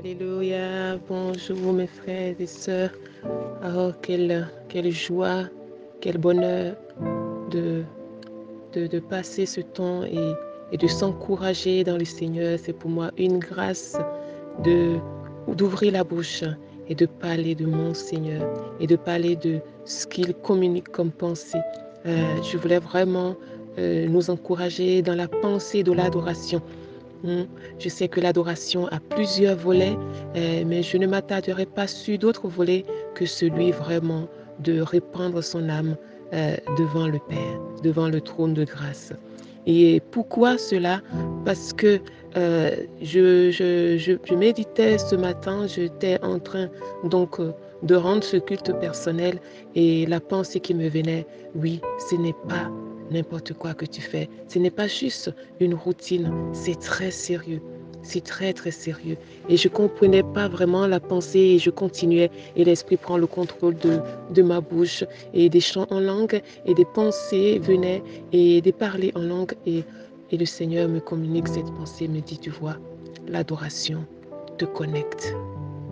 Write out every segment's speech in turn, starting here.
Alléluia, bonjour mes frères et sœurs. Oh, quelle joie, quel bonheur de, de passer ce temps et de s'encourager dans le Seigneur. C'est pour moi une grâce d'ouvrir la bouche et de parler de mon Seigneur et de parler de ce qu'il communique comme pensée. Je voulais vraiment nous encourager dans la pensée de l'adoration. Je sais que l'adoration a plusieurs volets, mais je ne m'attarderai pas sur d'autres volets que celui vraiment de répandre son âme devant le Père, devant le trône de grâce. Et pourquoi cela? Parce que je méditais ce matin, j'étais en train donc de rendre ce culte personnel et la pensée qui me venait, oui, ce n'est pas n'importe quoi que tu fais, ce n'est pas juste une routine, c'est très sérieux. C'est très très sérieux. Et je ne comprenais pas vraiment la pensée et je continuais. Et l'Esprit prend le contrôle de ma bouche. Et des chants en langue et des pensées venaient et des parler en langue. Et le Seigneur me communique cette pensée, me dit, tu vois, l'adoration te connecte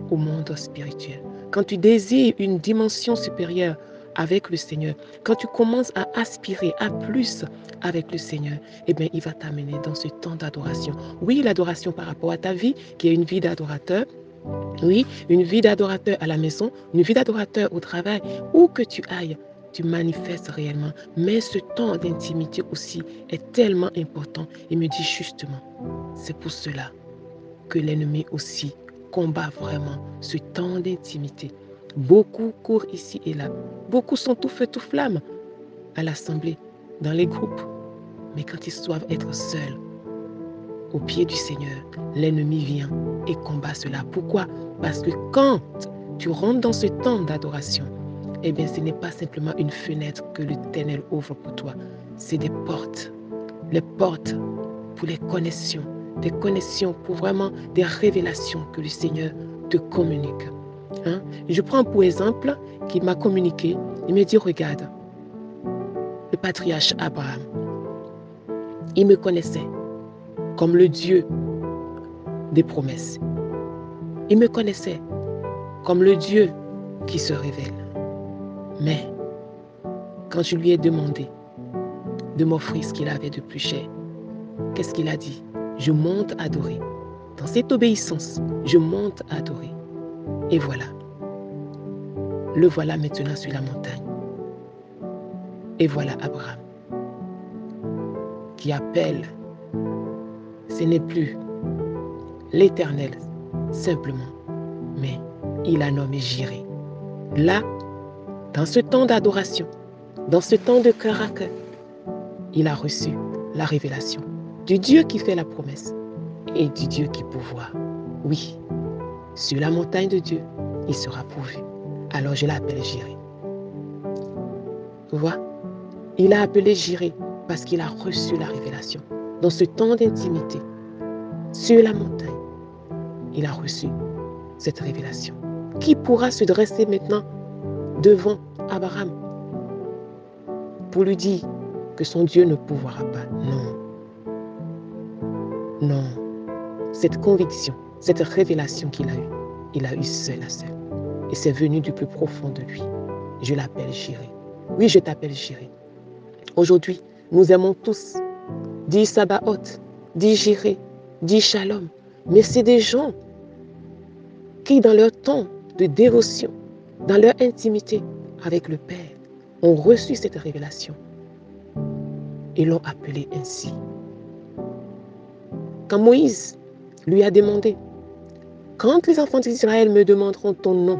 au monde spirituel. Quand tu désires une dimension supérieure avec le Seigneur, quand tu commences à aspirer à plus avec le Seigneur, eh bien, il va t'amener dans ce temps d'adoration. Oui, l'adoration par rapport à ta vie, qui est une vie d'adorateur. Oui, une vie d'adorateur à la maison, une vie d'adorateur au travail, où que tu ailles, tu manifestes réellement. Mais ce temps d'intimité aussi est tellement important. Il me dit justement, c'est pour cela que l'ennemi aussi combat vraiment ce temps d'intimité. Beaucoup courent ici et là. Beaucoup sont tout feu, tout flamme à l'assemblée, dans les groupes. Mais quand ils doivent être seuls, au pied du Seigneur, l'ennemi vient et combat cela. Pourquoi? Parce que quand tu rentres dans ce temps d'adoration, eh bien, ce n'est pas simplement une fenêtre que l'Éternel ouvre pour toi. C'est des portes. Les portes pour les connexions. Des connexions pour vraiment des révélations que le Seigneur te communique. Je prends pour exemple qu'il m'a communiqué. Il me dit, regarde, le patriarche Abraham, il me connaissait comme le Dieu des promesses. Il me connaissait comme le Dieu qui se révèle. Mais quand je lui ai demandé de m'offrir ce qu'il avait de plus cher, qu'est-ce qu'il a dit? Je monte adorer. Dans cette obéissance, je monte adorer. Et voilà. Le voilà maintenant sur la montagne. Et voilà Abraham qui appelle. Ce n'est plus l'Éternel simplement, mais il a nommé Jiré. Là, dans ce temps d'adoration, dans ce temps de cœur à cœur, il a reçu la révélation du Dieu qui fait la promesse et du Dieu qui pourvoit. Oui, sur la montagne de Dieu, il sera pourvu. Alors je l'appelle Jiré. Tu vois, il a appelé Jiré parce qu'il a reçu la révélation. Dans ce temps d'intimité, sur la montagne, il a reçu cette révélation. Qui pourra se dresser maintenant devant Abraham pour lui dire que son Dieu ne pourvoira pas? Non. Non. Cette conviction, cette révélation qu'il a eue, il a eu seul à seul. Et c'est venu du plus profond de lui. Je l'appelle Jiré. Oui, je t'appelle Jiré. Aujourd'hui, nous aimons tous dire Sabaoth, dire Jiré, dire Shalom. Mais c'est des gens qui, dans leur temps de dévotion, dans leur intimité avec le Père, ont reçu cette révélation et l'ont appelé ainsi. Quand Moïse lui a demandé, quand les enfants d'Israël me demanderont ton nom,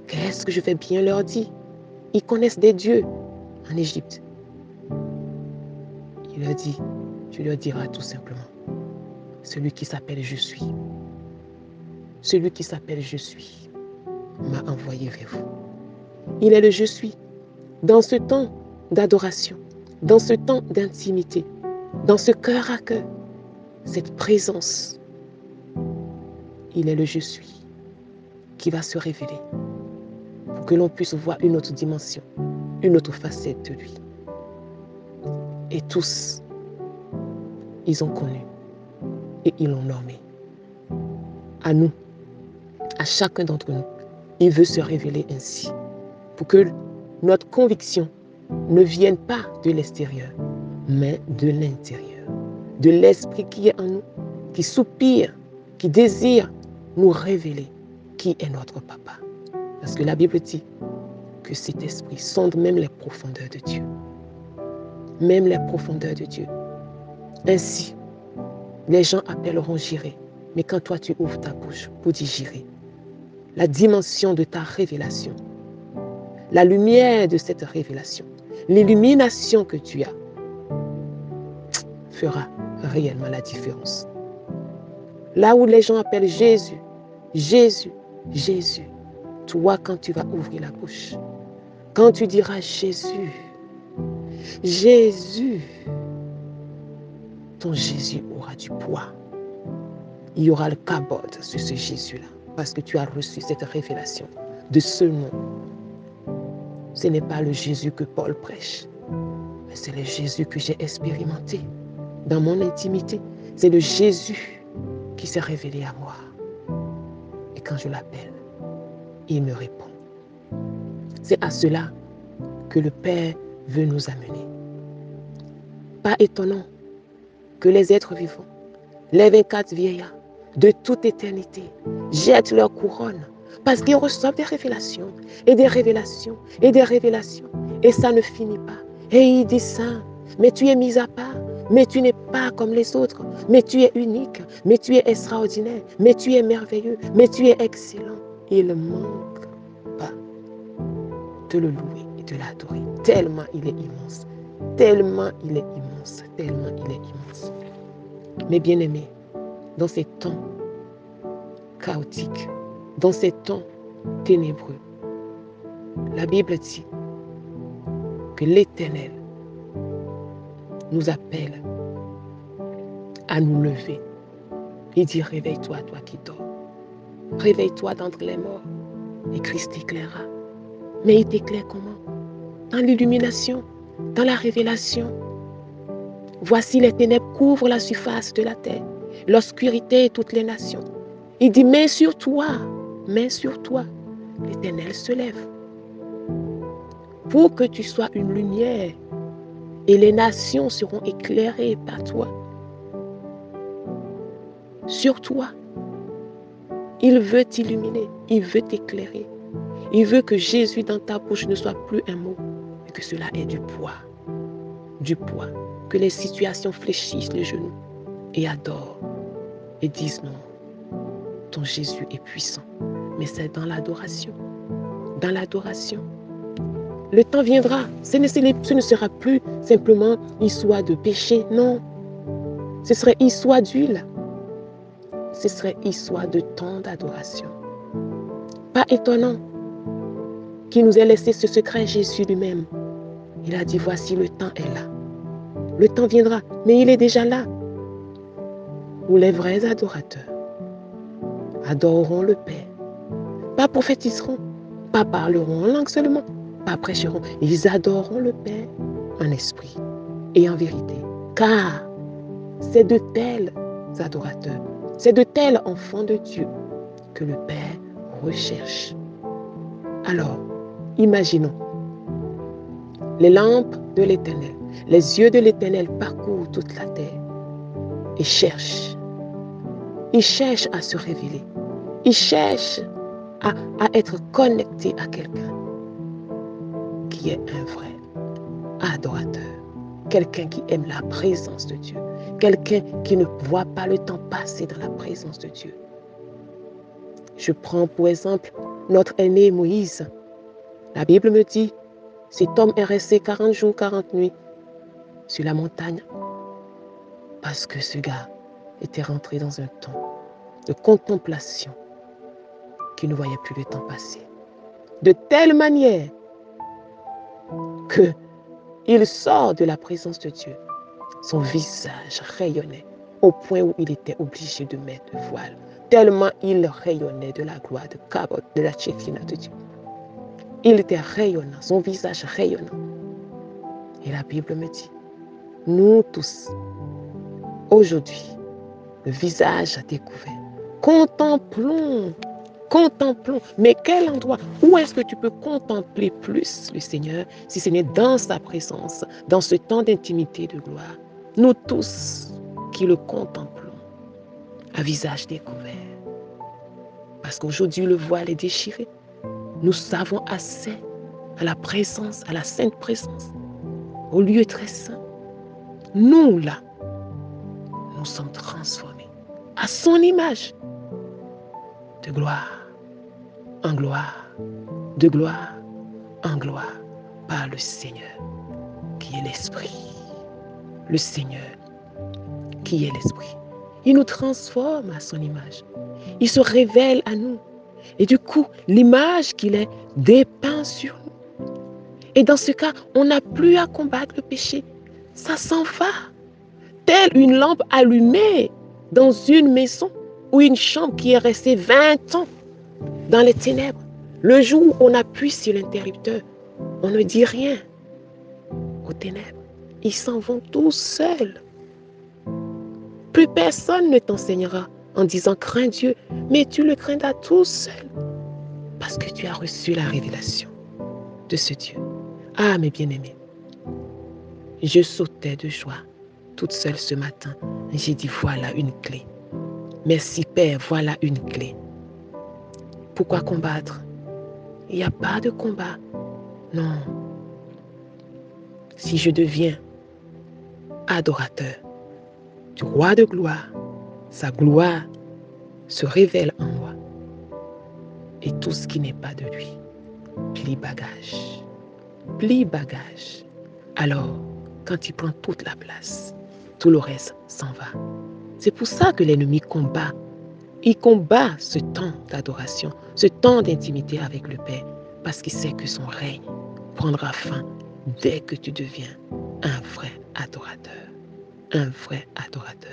qu'est-ce que je vais bien leur dire? Ils connaissent des dieux en Égypte. Il leur dit, tu leur diras tout simplement, celui qui s'appelle Je suis. Celui qui s'appelle Je suis m'a envoyé vers vous. Il est le Je suis. Dans ce temps d'adoration, dans ce temps d'intimité, dans ce cœur à cœur, cette présence, il est le Je suis qui va se révéler pour que l'on puisse voir une autre dimension, une autre facette de lui. Et tous, ils ont connu et ils l'ont nommé à nous, à chacun d'entre nous. Il veut se révéler ainsi pour que notre conviction ne vienne pas de l'extérieur, mais de l'intérieur, de l'esprit qui est en nous, qui soupire, qui désire nous révéler qui est notre papa. Parce que la Bible dit que cet esprit sonde même les profondeurs de Dieu. Même les profondeurs de Dieu. Ainsi, les gens appelleront j'irai. Mais quand toi tu ouvres ta bouche pour dire j'irai, la dimension de ta révélation, la lumière de cette révélation, l'illumination que tu as, fera réellement la différence. Là où les gens appellent Jésus, Jésus, Jésus, toi quand tu vas ouvrir la bouche, quand tu diras Jésus, Jésus, ton Jésus aura du poids. Il y aura le cabot sur ce Jésus-là, parce que tu as reçu cette révélation de ce nom. Ce n'est pas le Jésus que Paul prêche, mais c'est le Jésus que j'ai expérimenté dans mon intimité. C'est le Jésus qui s'est révélé à moi. Et quand je l'appelle, il me répond. C'est à cela que le Père veut nous amener. Pas étonnant que les êtres vivants, les 24 vieillards de toute éternité, jettent leur couronne parce qu'ils reçoivent des révélations et des révélations et des révélations. Et ça ne finit pas. Et ils disent ça, mais tu es mis à part, mais tu n'es pas comme les autres, mais tu es unique, mais tu es extraordinaire, mais tu es merveilleux, mais tu es excellent. Il ne manque pas de le louer et de l'adorer, tellement il est immense, tellement il est immense, tellement il est immense. Mes bien-aimés, dans ces temps chaotiques, dans ces temps ténébreux, la Bible dit que l'Éternel nous appelle à nous lever. Il dit, réveille-toi, toi qui dors. Réveille-toi d'entre les morts et Christ t'éclairera. Mais il t'éclaire comment? Dans l'illumination, dans la révélation. Voici les ténèbres couvrent la surface de la terre, l'obscurité et toutes les nations. Il dit, mais sur toi, l'Éternel se lève. Pour que tu sois une lumière et les nations seront éclairées par toi. Sur toi, il veut t'illuminer, il veut t'éclairer. Il veut que Jésus dans ta bouche ne soit plus un mot, mais que cela ait du poids. Du poids. Que les situations fléchissent les genoux et adorent et disent non, ton Jésus est puissant. Mais c'est dans l'adoration. Dans l'adoration. Le temps viendra. Ce ne sera plus simplement histoire de péché. Non. Ce serait histoire d'huile. Ce serait histoire de temps d'adoration. Pas étonnant qu'il nous ait laissé ce secret, Jésus lui-même. Il a dit, voici le temps est là. Le temps viendra, mais il est déjà là. Où les vrais adorateurs adoreront le Père. Pas prophétiseront, pas parleront en langue seulement, pas prêcheront. Ils adoreront le Père en esprit et en vérité. Car c'est de tels adorateurs, c'est de tels enfants de Dieu que le Père recherche. Alors, imaginons les lampes de l'Éternel, les yeux de l'Éternel parcourent toute la terre et cherchent. Ils cherchent à se révéler. Ils cherchent à être connectés à quelqu'un qui est un vrai adorateur. Quelqu'un qui aime la présence de Dieu. Quelqu'un qui ne voit pas le temps passer dans la présence de Dieu. Je prends pour exemple notre aîné Moïse. La Bible me dit, cet homme est resté 40 jours, 40 nuits sur la montagne parce que ce gars était rentré dans un temps de contemplation qu'il ne voyait plus le temps passer. De telle manière qu'il sort de la présence de Dieu. Son visage rayonnait au point où il était obligé de mettre le voile. Tellement il rayonnait de la gloire de Kabot, de la Tchéfina de Dieu. Il était rayonnant, son visage rayonnant. Et la Bible me dit, nous tous, aujourd'hui, le visage à découvert, Contemplons. Contemplons. Mais quel endroit? Où est-ce que tu peux contempler plus le Seigneur si ce n'est dans sa présence, dans ce temps d'intimité de gloire? Nous tous qui le contemplons à visage découvert. Parce qu'aujourd'hui, le voile est déchiré. Nous savons assez à la présence, à la sainte présence, au lieu très saint. Nous, là, nous sommes transformés à son image, de gloire en gloire, de gloire en gloire, par le Seigneur qui est l'Esprit. Le Seigneur qui est l'Esprit. Il nous transforme à son image. Il se révèle à nous. Et du coup, l'image qu'il est dépeint sur nous. Et dans ce cas, on n'a plus à combattre le péché. Ça s'en va. Telle une lampe allumée dans une maison ou une chambre qui est restée 20 ans dans les ténèbres. Le jour où on appuie sur l'interrupteur, on ne dit rien aux ténèbres. Ils s'en vont tout seuls. Plus personne ne t'enseignera en disant « crains Dieu », mais tu le craindras tout seul parce que tu as reçu la révélation de ce Dieu. Ah, mes bien-aimés, je sautais de joie toute seule ce matin. J'ai dit « voilà une clé ». Merci Père, voilà une clé. Pourquoi combattre? Il n'y a pas de combat. Non. Si je deviens adorateur du roi de gloire, sa gloire se révèle en moi. Et tout ce qui n'est pas de lui, plie bagage. Plie bagage. Alors, quand il prend toute la place, tout le reste s'en va. C'est pour ça que l'ennemi combat. Il combat ce temps d'adoration, ce temps d'intimité avec le Père, parce qu'il sait que son règne prendra fin dès que tu deviens un vrai adorateur. Un vrai adorateur.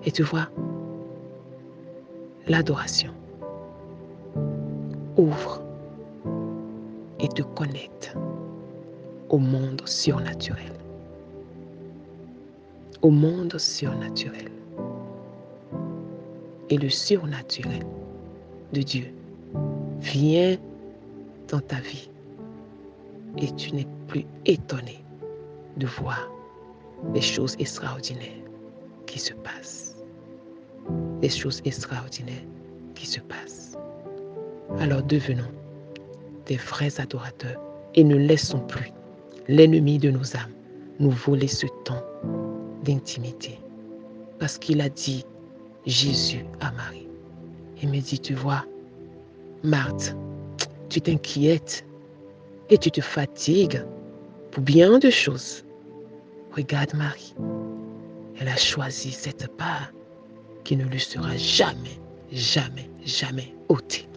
Et tu vois, l'adoration ouvre et te connecte au monde surnaturel. Au monde surnaturel. Et le surnaturel de Dieu vient dans ta vie et tu n'es plus étonné de voir les choses extraordinaires qui se passent. Des choses extraordinaires qui se passent. Alors devenons des vrais adorateurs et ne laissons plus l'ennemi de nos âmes nous voler ce temps d'intimité. Parce qu'il a dit, Jésus à Marie, il me dit, tu vois, Marthe, tu t'inquiètes et tu te fatigues pour bien de choses. Regarde Marie, elle a choisi cette part qui ne lui sera jamais, jamais, jamais ôtée.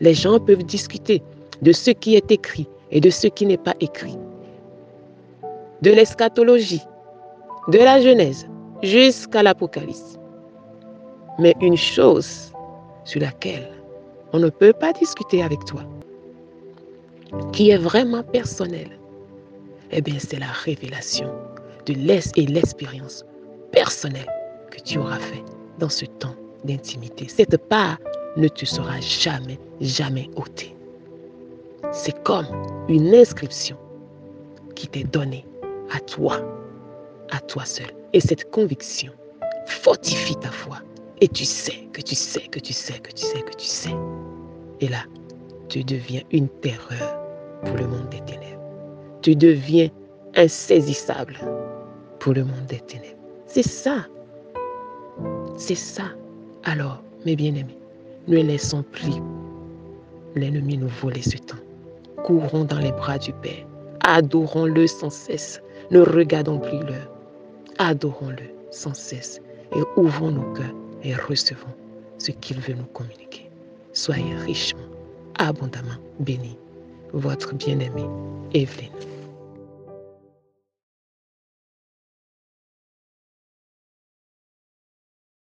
Les gens peuvent discuter de ce qui est écrit et de ce qui n'est pas écrit. De l'eschatologie, de la Genèse jusqu'à l'Apocalypse. Mais une chose sur laquelle on ne peut pas discuter avec toi, qui est vraiment personnelle, eh bien c'est la révélation de l'expérience personnelle que tu auras fait dans ce temps d'intimité. Cette part ne te sera jamais, jamais ôtée. C'est comme une inscription qui t'est donnée à toi seul. Et cette conviction fortifie ta foi. Et tu sais que tu sais que tu sais que tu sais que tu sais. Et là, tu deviens une terreur pour le monde des ténèbres. Tu deviens insaisissable pour le monde des ténèbres. C'est ça. C'est ça. Alors, mes bien-aimés, ne laissons plus l'ennemi nous voler ce temps. Courons dans les bras du Père. Adorons-le sans cesse. Ne regardons plus l'heure. Adorons-le sans cesse. Et ouvrons nos cœurs et recevons ce qu'il veut nous communiquer. Soyez richement, abondamment bénis. Votre bien-aimée Evelyne.